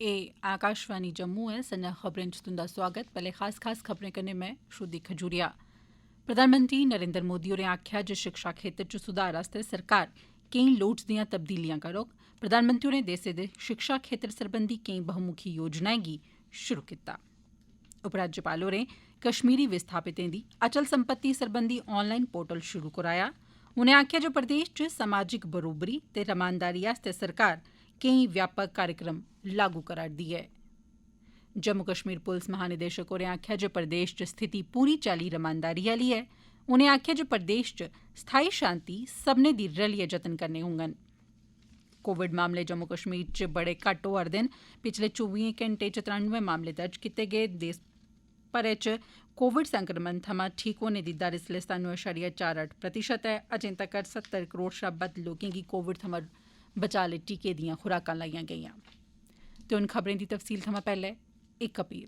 आकाशवाणी जम्मू है। सन्ना खबरें च तुंदा स्वागत। पैह्ले खास खबरें कन्नै में श्रुति खजूरिया। प्रधानमंत्री नरेंद्र मोदी होरें आखेआ जे शिक्षा खेत्तर च सुधार आस्तै सरकार केईं लोड़चदियां तब्दीलियां करोग। प्रधानमंत्री होरें देसै दे शिक्षा खेत्तर सरबंधी केईं बहुमुखी योजनाएं गी शुरु कीता। उपराज्यपाल होरें कश्मीरी विस्थापितें दी अचल संपत्ति सरबंधी ऑनलाईन पोर्टल शुरु करोआया। उनें आखेआ जे प्रदेश च समाजिक बरोबरी ते रमानदारी आस्तै सरकार केईं व्यापक कार्यक्रम लागू करा'रदी ऐ। जम्मू कश्मीर पुलस महानिदेशक होरें आखेआ जे प्रदेश च स्थिति पूरी चाल्ली रमानदारी आह्ली ऐ। उनें आखेआ जे प्रदेश च स्थाई शांति सब्भनें दी रलियै जतन करने होङन। कोविड मामले जम्मू कश्मीर च बड़े घट्ट होआ'रदे न। पिछले 24 घैंटे च 93 मामले दर्ज कीते गे। देश भरै च कोविड संक्रमण थमां ठीक होने दी दर इसलै 97.48% ऐ। अजें तक्कर 70 करोड़ शा बद्द लोकें गी कोविड थमां बचाऽ लेई टीके दियां खुराकां लाइयां गेईआं। ते हुन खबरें दी तफसील थमां पैह्ले इक अपील।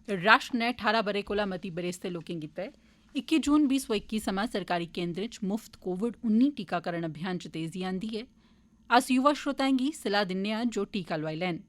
राष्ट्र नै 18 ब'रे कोला मती बरेस दे लोकें गितै 21 जून 2021 थमां सरकारी केन्द्रें च मुफ्त कोविड-19 टीकाकरण अभियान च तेजी आंदी ऐ। अस युवा श्रोताएं गी सलाह दिन्ने आं जो टीका लोआई लैन।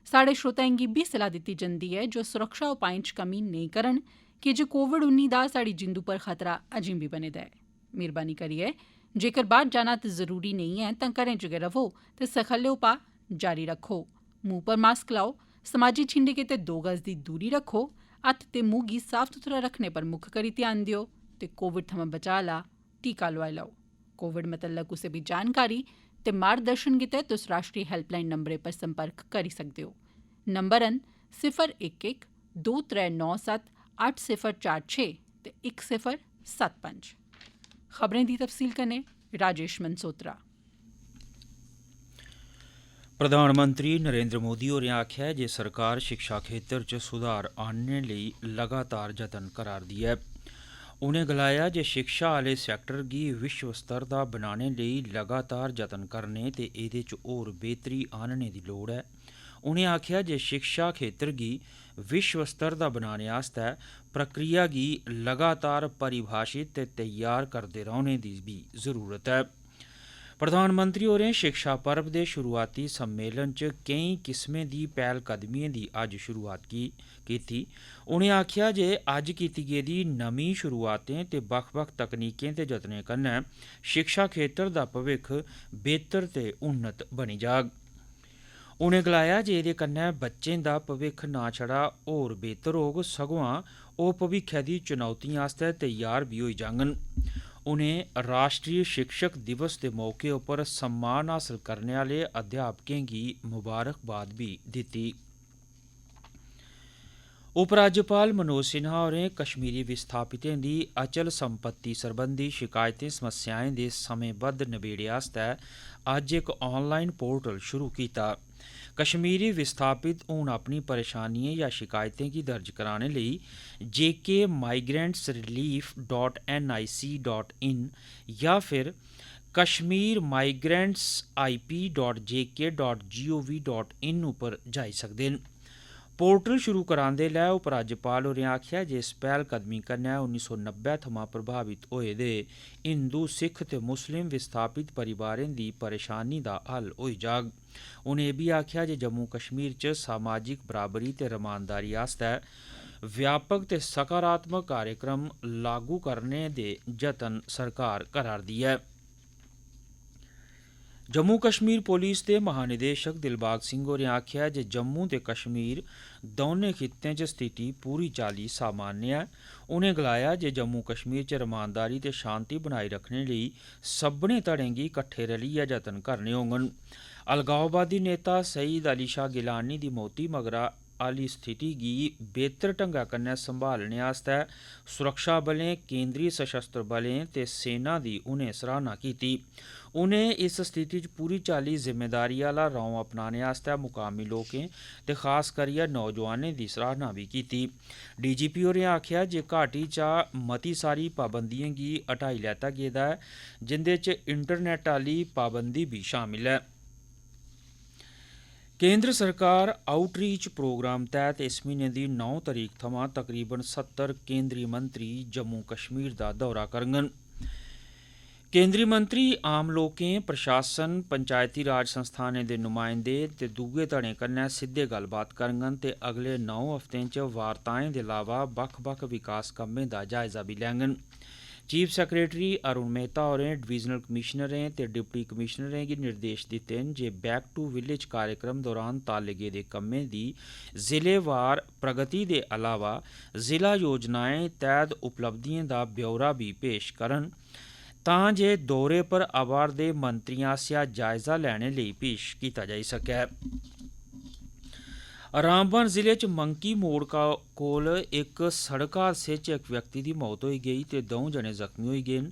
साढ़े श्रोताएं गी बी सलाह दित्ती जंदी ऐ जो सुरक्षा उपाएं च कमी नेईं करन की जे कोविड-19 दा साढ़ी जिंदू पर खतरा अजें बी बने दा ऐ। मेहरबानी करियै जेकर बाह्र जाना जरूरी नेईं ऐ तां घरें च गै रवो ते सखल्ले उपाऽ जारी रक्खो। मुंह पर मास्क लाओ, समाजी छिंडे गितै 2 गज दी दूरी रक्खो, हत्थ ते मुंह गी साफ सुथरा रक्खने पर मुक्ख करी ध्यान देओ ते कोविड थमां बचाऽ ला टीका लोआई लैओ। कोविड मतल्लक कुसै बी जानकारी ते मार्गदर्शन गितै तुस राष्ट्रीय हेल्पलाइन नंबरै पर संपर्क करी सकदे ओ। नंबर न 011 2397 8046 ते 1075। खबरें दी तफसील कन्नै राजेश मनसोत्रा। प्रधानमंत्री नरेंद्र मोदी होरें आखेआ जे सरकार शिक्षा खेत्तर च सुधार आह्नने लेई लगातार जतन करा'रदी ऐ। उनें गलाया जे शिक्षा आह्ले सैक्टर गी विश्व स्तर दा बनाने लेई लगातार जतन करने ते एह्दे च होर बेह्तरी आह्नने दी लोड़ ऐ। उनें आखेआ जे शिक्षा खेत्तर गी विश्व स्तर दा बनाने आस्तै प्रक्रिया गी लगातार परिभाषित ते तैयार करदे रौह्ने दी बी जरूरत ऐ। प्रधानमंत्री होरें शिक्षा पर्व दे शुरुआती सम्मेलन च केईं किस्में दी पैह्लकदमिएं दी अज्ज शुरुआत कीती। उनें आखेआ जे अज्ज कीती गेदी नमीं शुरुआतें ते बक्ख-बक्ख तकनीकें ते जतनें कन्नै शिक्षा खेत्तर दा भविक्ख बेह्तर ते उन्नत बनी जाग। उनें गलाया जे एह्दे कन्नै बच्चें दा भविक्ख ना छड़ा होर बेह्तर होग सगुआं ओह् भविक्खै दी चुनौतियें आस्तै तैयार बी होई जाङन। उनें राष्ट्रीय शिक्षक दिवस दे मौके उप्पर सम्मान हासल करने आह्ले अध्यापकें गी मुबारकबाद बी दित्ती। उपराज्यपाल मनोज सिन्हा होरें कश्मीरी विस्थापितें दी अचल संपत्ति सरबंधी शिकायतें समस्याएं दे समेंबद्ध नबेड़े आस्तै अज्ज इक ऑनलाइन पोर्टल शुरू कीता। कश्मीरी विस्थापित हून अपनी परेशानियें या शिकायतें गी दर्ज कराने लेई jkmigrantsrelief.nic.in या फिर kashmirmigrantsip.jk.gov.in उप्पर जाई सकदे न। पोर्टल शुरू करांदे लै उपराज्यपाल होरें आखेआ जे इस पैह्लकदमी कन्नै 1990 थमां प्रभावित होए दे हिंदू, सिख ते मुस्लिम विस्थापित परिवारें दी परेशानी दा हल होई जाग। उनें एह् बी आखेआ जे जम्मू कश्मीर च समाजिक बराबरी ते रमानदारी आस्तै व्यापक ते सकारात्मक कार्यक्रम लागू करने दे जतन सरकार करा'रदी ऐ। जम्मू कश्मीर पुलिस दे महानिदेशक दिलबाग सिंह होरें आखेआ जे जम्मू ते कश्मीर दौनें खित्तें च स्थिति पूरी चाल्ली सामान्य ऐ। उनें गलाया जे जम्मू कश्मीर च रमानदारी ते शांति बनाई रक्खने लेई सब्भनें धड़ें गी कट्ठे रलियै जतन करने होङन। अलगाववादी नेता सईद अली शाह गिलानी दी मौती मगरा आह्ली स्थिति गी बेह्तर ढंगै कन्नै संभालने आस्तै सुरक्षा बलें, केंद्री सशस्त्र बलें ते सेना दी उनें सराह्ना कीती। उनें इस स्थिति च पूरी चाल्ली जिम्मेदारी आह्ला रौं अपनाने आस्तै मुकामी लोकें ते खास करियै नौजवानें दी सराह्ना बी कीती। डीजीपी होरें आखेआ जे घाटी चा मती सारी पाबंदियें गी हटाई लैता गेदा ऐ, जिंदे च इंटरनेट आह्ली पाबंदी बी शामिल ऐ। केंद्र सरकार आउटरीच प्रोग्राम तैह्त इस म्हीने दी 9 तरीक थमां तकरीबन 70 केंद्री मंत्री जम्मू कश्मीर दा दौरा करङन। केंद्रीय मंत्री आम लोकें प्रशासन पंचायती राज संस्थानें दे नुमाइंदे ते दूए धड़ें कन्नै सिद्धे गल्लबात करङन ते अगले 9 हफ्तें च वार्ताएं दे अलावा बक्ख-बक्ख विकास कम्में दा जायजा बी लैङन। चीफ सैक्रेटरी अरुण मेहता होरें डिवीजनल कमिशनरें ते डिप्टी कमिशनरें गी निर्देश दित्ते न जे बैक टू विलेज कार्यक्रम दौरान ताले गेदे कम्में दी जिलेवार प्रगति दे अलावा जिला योजनाएं तैह्त उपलब्धिएं दा ब्यौरा बी पेश करन तां जे दौरे पर आवा'रदे मंत्रियें आसेआ जायजा लैने लेई पेश कीता जाई सकै। रामबन जिले च मंकी मोड़ कोल इक सड़क हादसे च इक व्यक्ति दी मौत होई गेई ते 2 जने जख्मी होई गे न।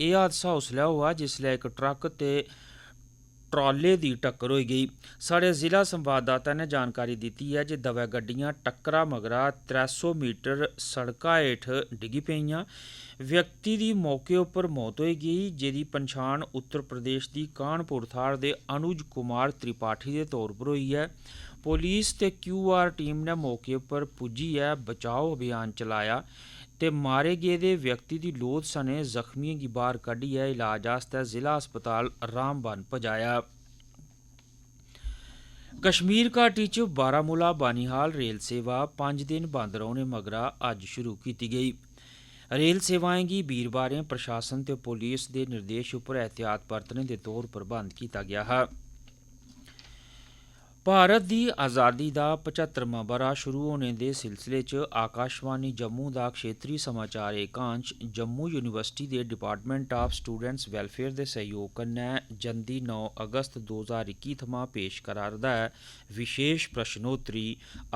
एह् हादसा उसलै होआ जिसलै इक ट्रक ते ट्राले दी टक्कर होई गेई। साढ़े जिला संवाददाता ने जानकारी दित्ती है जे दवै गड्डियां टक्करा मगरा 300 मीटर सड़का हेठ डिग्गी पेइयां। व्यक्ति दी मौके उप्पर मौत होई गेई, जेदी पन्छान उत्तर प्रदेश दी कानपुर थाह्र दे अनुज कुमार त्रिपाठी दे तौर पर होई है। पुलिस ते क्यूआर टीम ने मौके पर पुज्जियै बचाव अभियान चलाया ते मारे गेदे व्यक्ति दी लोथ सने जख्मियें गी बाहर कड्ढियै इलाज आस्तै जिला अस्पताल रामबन पजाया। कश्मीर घाटी च बारामूला बानीहाल रेल सेवा 5 दिन बंद रौह्ने मगरा अज्ज शुरू कीती गेई। रेल सेवाएं गी वीरवारें प्रशासन ते पुलिस दे निर्देश उप्पर एहतियात बरतने दे तौर पर बंद कीता गेआ हा। भारत दी आज़ादी दा 75वां ब'रा शुरू होने दे सिलसिले च आकाशवाणी जम्मू दा क्षेत्रीय समाचार एकांश जम्मू यूनिवर्सिटी दे डिपार्टमेंट ऑफ स्टूडेंट्स वेलफेयर दे सहयोग कन्नै जंदी 9 अगस्त 2021 थमां पेश करा'रदा ऐ विशेष प्रश्नोत्तरी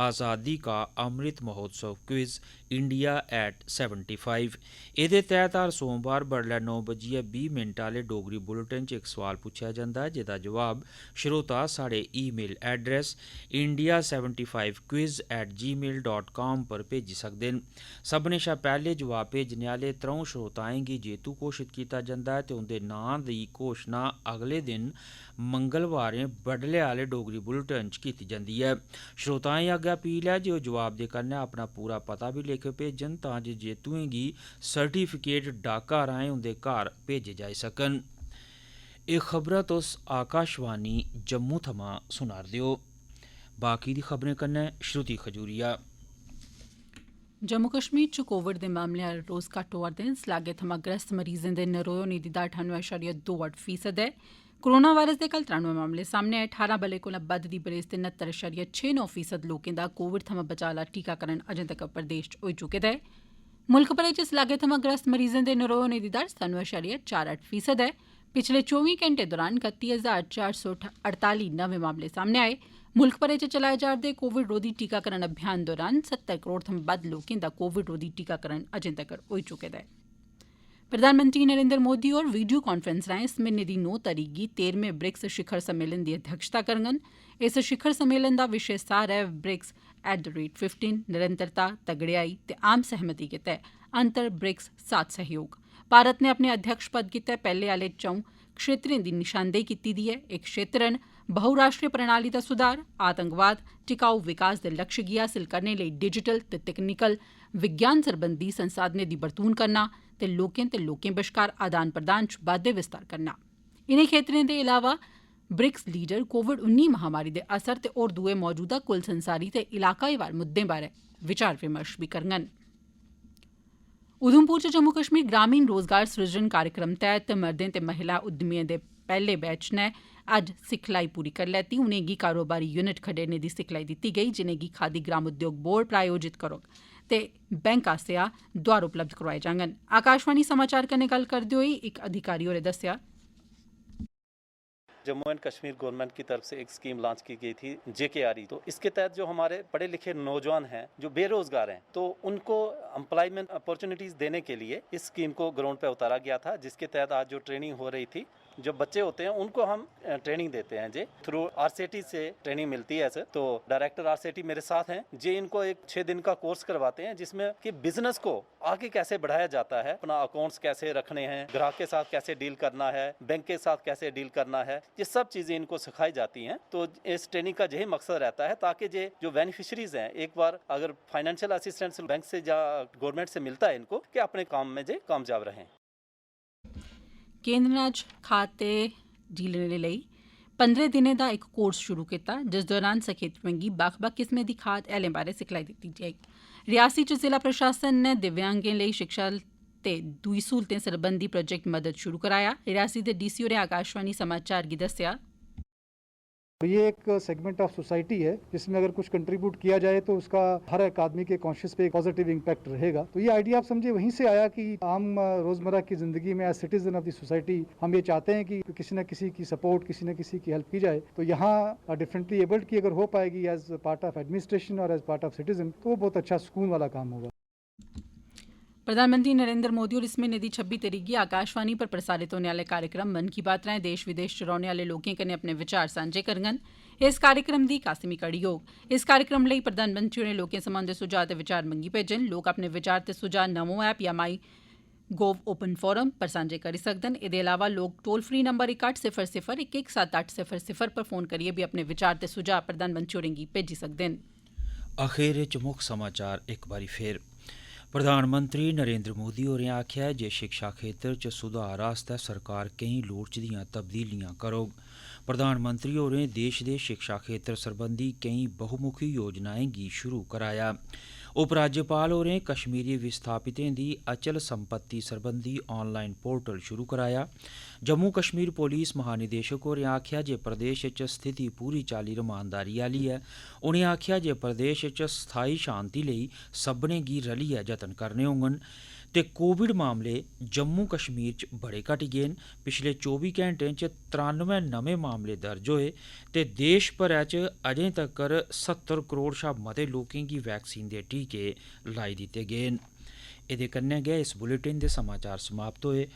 आज़ादी का Amrit Mahotsav quiz India at 75। एह्दे तैह्त हर सोमवार बडलै 9:20 आह्ले डोगरी बुलेटिन च इक सोआल पुच्छेआ जंदा ऐ जेह्दा जवाब श्रोता साढ़े ईमेल एड्रेस india75quiz@gmail.com पर भेजी सकदे न। सभनें शा पैह्ले जवाब भेजने आह्ले 3 श्रोताएं गी जेतू घोषित कीता जंदा ऐ ते उंदे नांऽ दी घोशना अगले दिन मंगलवारें बडले आह्ले डोगरी बुलेटिन च कीती जंदी ऐ। श्रोताएं अग्गें अपील ऐ जे ओह् जवाब दे कन्नै अपना पूरा पता बी लिखियै भेजन तां जे जेतुएं गी सर्टिफिकेट डाका राहें उंदे घर भेजे जाई सकन। एह् खबरां तुस आकाशवाणी जम्मू थमां सुना'रदे ओ। बाकी दी खबरें कन्नै श्रुति खजूरिया। जम्मू कश्मीर च कोविड दे मामले हर रोज घट्ट होआ रदे न। इस लागै थमां ग्रस्त मरीजें दे नरोए होने दी दर 98.28% ऐ। कोरोना वायरस दे कल 93 मामले सामने आए। 18 ब'रे कोला बद्ध दी बरेस दे 69.69% लोकें दा कोविड थमां बचाऽ आह्ला टीकाकरण अजें तक्कर प्रदेश च होई चुके दा ऐ। मुल्ख भरै च इस लागै थमां ग्रस्त मरीजें दे नरोए होने दी दर 97.48% ऐ। पिछले 24 घैंटे दौरान 31,448 नमें मामले सामने आए। मुल्ख भरै च चलाए जा'रदे कोविड रोधी टीकाकरण अभियान दौरान 70 करोड़ थमां बद्ध लोकें दा कोविड रोधी टीकाकरण अजें तक्कर होई चुके दा ऐ। प्रधानमंत्री नरेंद्र मोदी होर वीडियो कांफ्रेंस राएं इस म्हीने दी 9 तरीक गी 13वें ब्रिक्स शिखर सम्मेलन दी अध्यक्षता करङन। इस शिखर सम्मेलन दा विशे सार ऐ ब्रिक्स @15 निरंतरता, तगड़ेयाई ते आम सहमति गितै अंतर ब्रिक्स साथ सहयोग। भारत ने अपने अध्यक्ष पद गितै पैह्ले आह्ले 4 क्षेत्रें दी निशानदेही कीती दी ऐ। एह् क्षेत्र न बहुराष्ट्रीय प्रणाली दा सुधार, आतंकवाद, टिकाऊ विकास दे लक्ष्य गी हासल करने लेई डिजिटल ते तकनीकल विज्ञान सरबंधी संसाधनें दी बरतून करना ते लोकें बश्कार आदान प्रदान च बाद्दे विस्तार करना। इनें क्षेत्रें दे इलावा ब्रिक्स लीडर कोविड-19 महामारी दे असर ते होर दुए मौजूदा कुल संसारी ते इलाकाईवार मुद्दें बारै विचार विमर्श बी करङन। उधमपुर च जम्मू कश्मीर ग्रामीण रोजगार सृजन कार्यक्रम तैह्त मर्दें ते महिला उद्यमिएं दे पैह्ले बैच नै अज्ज सिखलाई पूरी करी लैती। उनेंगी कारोबारी यूनिट खडेरने दी सिखलाई दित्ती गेई जिनेंगी खादी ग्राम उद्योग बोर्ड प्रायोजित करोग ते बैंक आसेआ दोआर उपलब्ध करोआए जाङन। आकाशवाणी समाचार कन्नै गल्ल करदे होई इक अधिकारी होरें दस्सेआ जम्मू एंड कश्मीर गवर्नमेंट की तरफ से एक स्कीम लॉन्च की गई थी JKRE। तो इसके तहत जो हमारे पढ़े लिखे नौजवान हैं जो बेरोजगार हैं तो उनको एम्प्लॉयमेंट अपॉर्चुनिटीज देने के लिए इस स्कीम को ग्राउंड पे उतारा गया था, जिसके तहत आज जो ट्रेनिंग हो रही थी जो बच्चे होते हैं उनको हम ट्रेनिंग देते हैं जे थ्रू RCT से ट्रेनिंग मिलती है सर। तो डायरेक्टर RCT मेरे साथ हैं जे इनको एक 6 दिन का कोर्स करवाते हैं जिसमें कि बिजनेस को आगे कैसे बढ़ाया जाता है, अपना अकाउंट्स कैसे रखने हैं, ग्राहक के साथ कैसे डील करना है, बैंक के साथ कैसे डील करना है, ये सब चीजें इनको सिखाई जाती हैं। तो इस ट्रेनिंग का यही मकसद रहता है ताकि जो बेनिफिशरीज हैं एक बार अगर फाइनेंशियल असिस्टेंस बैंक से या गवर्नमेंट से मिलता है इनको कि अपने काम में जे कामयाब रहें। केंद्र ने अज्ज खाते डीलरें लेई 15 दिनें दा इक कोर्स शुरू कीता जिस दौरान सखेत्रुएं गी बक्ख-बक्ख किस्में दी खाद हैलें बारै सिखलाई दित्ती गेई। रियासी च जिला प्रशासन ने दिव्यांगें लेई शिक्षा ते दूई सहूलतें सरबंधी प्रोजेक्ट मदद शुरू कराया। रियासी दे डीसी होरें आकाशवाणी समाचार गी दस्सेआ ये एक सेगमेंट ऑफ सोसाइटी है जिसमें अगर कुछ कंट्रीब्यूट किया जाए तो उसका हर एक आदमी के कॉन्शियस पे एक पॉजिटिव इम्पैक्ट रहेगा। तो ये आइडिया आप समझिए वहीं से आया कि आम रोजमर्रा की जिंदगी में as citizen of the society हम ये चाहते हैं कि किसी न किसी की सपोर्ट, किसी न किसी की हेल्प की जाए। तो यहाँ डिफरेंटली एबल्ड की अगर हो पाएगी एज पार्ट ऑफ एडमिनिस्ट्रेशन और एज पार्ट ऑफ सिटीजन तो वो बहुत अच्छा सुकून वाला काम होगा। प्रधानमंत्री नरेंद्र मोदी होर इस म्हीने दी 26 तरीक गी आकाशवाणी पर प्रसारित होने आह्ले कार्यक्रम मन की बात राएं देश विदेश च रौह्ने आह्ले लोकें कन्नै अपने विचार सांझे करङन। इस कार्यक्रम दी 81वीं कड़ी होग। इस कार्यक्रम लेई प्रधानमंत्री होरें लोकें सवां उंदे सुझाऽ ते विचार मंगी भेजन। लोक अपने विचार ते सुझाऽ नमो ऐप या माई गोव ओपन फोरम पर सांझे करी सकदे न। एह्दे अलावा लोक टोल फ्री नंबर 1800 पर फोन करियै बी अपने विचार ते सुझाऽ प्रधानमंत्री होरें गी भेजी सकदे न। अखीर च मुक्ख समाचार एक बारी फिर। प्रधानमंत्री नरेंद्र मोदी होरें आखेआ जे शिक्षा खेतर च सुधार आस्तै सरकार केईं लोड़चदियां तब्दीलियां करोग। प्रधानमंत्री होरें देश दे शिक्षा खेतर सरबंधी केईं बहुमुखी योजनाएं गी शुरू कराया। उपराज्यपाल होरें कश्मीरी विस्थापितें दी अचल संपत्ति सरबंधी ऑनलाइन पोर्टल शुरू कराया। जम्मू कश्मीर पुलिस महानिदेशक होरें आखेआ जे प्रदेश च स्थिति पूरी चाल्ली रमानदारी आह्ली ऐ। उनें आखेआ जे प्रदेश च स्थाई शांति लेई सब्भनें गी रलियै जतन करने होङन ते कोविड मामले जम्मू कश्मीर च बड़े घटी गे न। पिछले 24 घैंटें च 93 नमें मामले दर्ज होए ते देश भरै च अजें तक्कर 70 करोड़ शा मते लोकें गी वैक्सीन दे टीके लाई दित्ते गे न। एह्दे कन्नै गै इस बुलेटिन दे समाचार समाप्त होए।